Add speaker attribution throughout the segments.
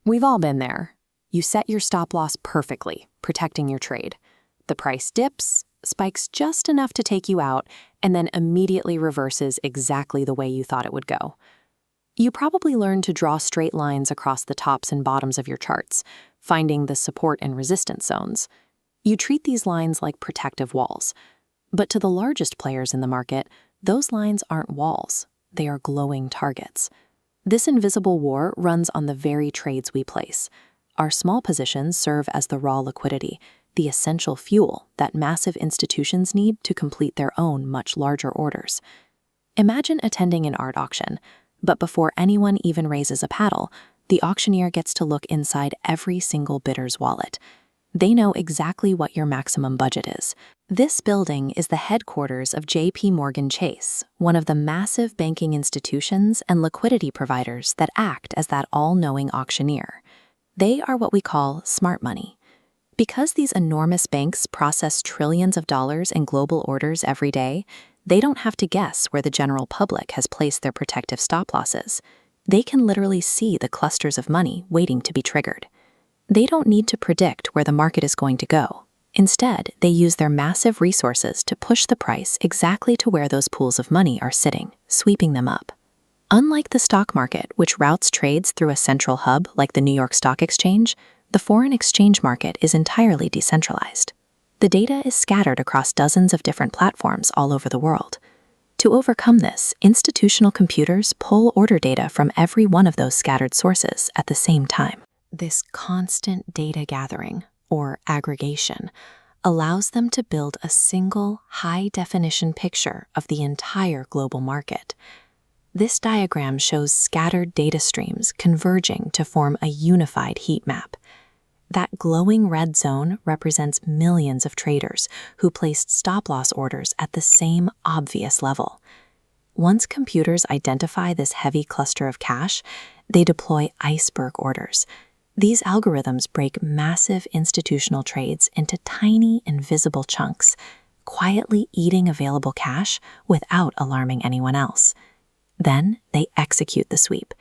Speaker 1: We've all been there. You set your stop loss perfectly, protecting your trade. The price dips, spikes just enough to take you out, and then immediately reverses exactly the way you thought it would go. You probably learned to draw straight lines across the tops and bottoms of your charts, finding the support and resistance zones. You treat these lines like protective walls. But to the largest players in the market, those lines aren't walls. They are glowing targets. This invisible war runs on the very trades we place. Our small positions serve as the raw liquidity, the essential fuel that massive institutions need to complete their own much larger orders. Imagine attending an art auction, but before anyone even raises a paddle, the auctioneer gets to look inside every single bidder's wallet. They know exactly what your maximum budget is. This building is the headquarters of J.P. Morgan Chase, one of the massive banking institutions and liquidity providers that act as that all-knowing auctioneer. They are what we call smart money. Because these enormous banks process trillions of dollars in global orders every day, they don't have to guess where the general public has placed their protective stop losses. They can literally see the clusters of money waiting to be triggered. They don't need to predict where the market is going to go. Instead, they use their massive resources to push the price exactly to where those pools of money are sitting, sweeping them up. Unlike the stock market, which routes trades through a central hub like the New York Stock Exchange, the foreign exchange market is entirely decentralized. The data is scattered across dozens of different platforms all over the world. To overcome this, institutional computers pull order data from every one of those scattered sources at the same time. This constant data gathering, or aggregation, allows them to build a single, high-definition picture of the entire global market. This diagram shows scattered data streams converging to form a unified heat map. That glowing red zone represents millions of traders who placed stop-loss orders at the same obvious level. Once computers identify this heavy cluster of cash, they deploy iceberg orders. These algorithms break massive institutional trades into tiny, invisible chunks, quietly eating available cash without alarming anyone else. Then they execute the sweep.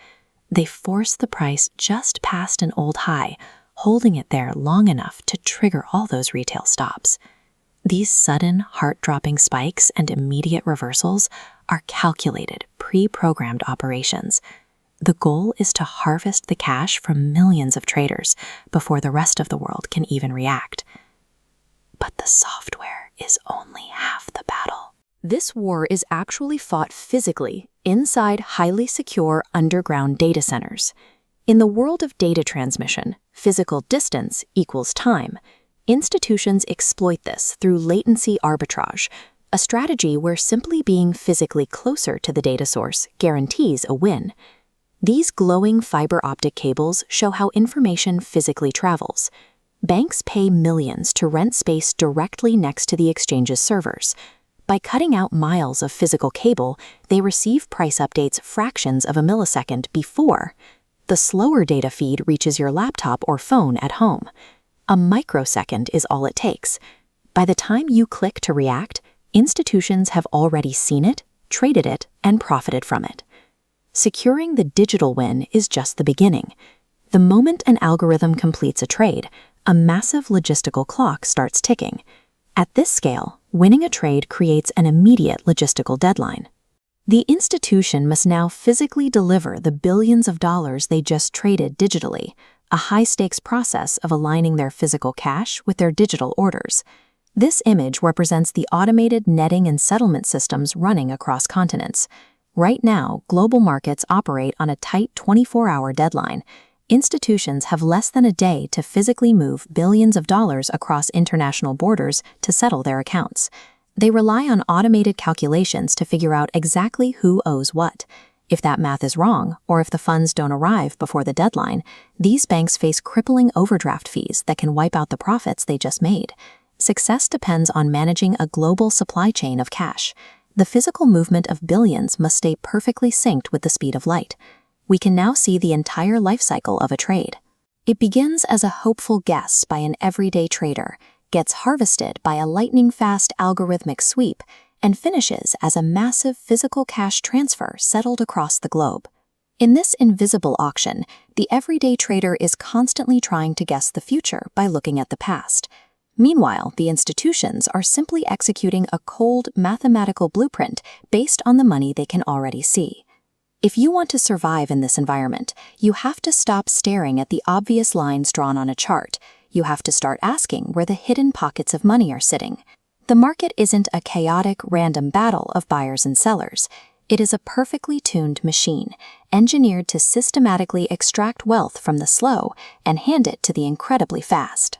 Speaker 1: They force the price just past an old high, holding it there long enough to trigger all those retail stops. These sudden, heart-dropping spikes and immediate reversals are calculated, pre-programmed operations. The goal is to harvest the cash from millions of traders before the rest of the world can even react. But the software is only half the battle. This war is actually fought physically inside highly secure underground data centers. In the world of data transmission, physical distance equals time. Institutions exploit this through latency arbitrage, a strategy where simply being physically closer to the data source guarantees a win. These glowing fiber optic cables show how information physically travels. Banks pay millions to rent space directly next to the exchange's servers. By cutting out miles of physical cable, they receive price updates fractions of a millisecond before the slower data feed reaches your laptop or phone at home. A microsecond is all it takes. By the time you click to react, institutions have already seen it, traded it, and profited from it. Securing the digital win is just the beginning. The moment an algorithm completes a trade, a massive logistical clock starts ticking. At this scale, winning a trade creates an immediate logistical deadline. The institution must now physically deliver the billions of dollars they just traded digitally, a high-stakes process of aligning their physical cash with their digital orders. This image represents the automated netting and settlement systems running across continents. Right now, global markets operate on a tight 24-hour deadline. Institutions have less than a day to physically move billions of dollars across international borders to settle their accounts. They rely on automated calculations to figure out exactly who owes what. If that math is wrong, or if the funds don't arrive before the deadline, these banks face crippling overdraft fees that can wipe out the profits they just made. Success depends on managing a global supply chain of cash. The physical movement of billions must stay perfectly synced with the speed of light. We can now see the entire life cycle of a trade. It begins as a hopeful guess by an everyday trader, gets harvested by a lightning-fast algorithmic sweep, and finishes as a massive physical cash transfer settled across the globe. In this invisible auction, the everyday trader is constantly trying to guess the future by looking at the past. Meanwhile, the institutions are simply executing a cold mathematical blueprint based on the money they can already see. If you want to survive in this environment, you have to stop staring at the obvious lines drawn on a chart. You have to start asking where the hidden pockets of money are sitting. The market isn't a chaotic, random battle of buyers and sellers. It is a perfectly tuned machine, engineered to systematically extract wealth from the slow and hand it to the incredibly fast.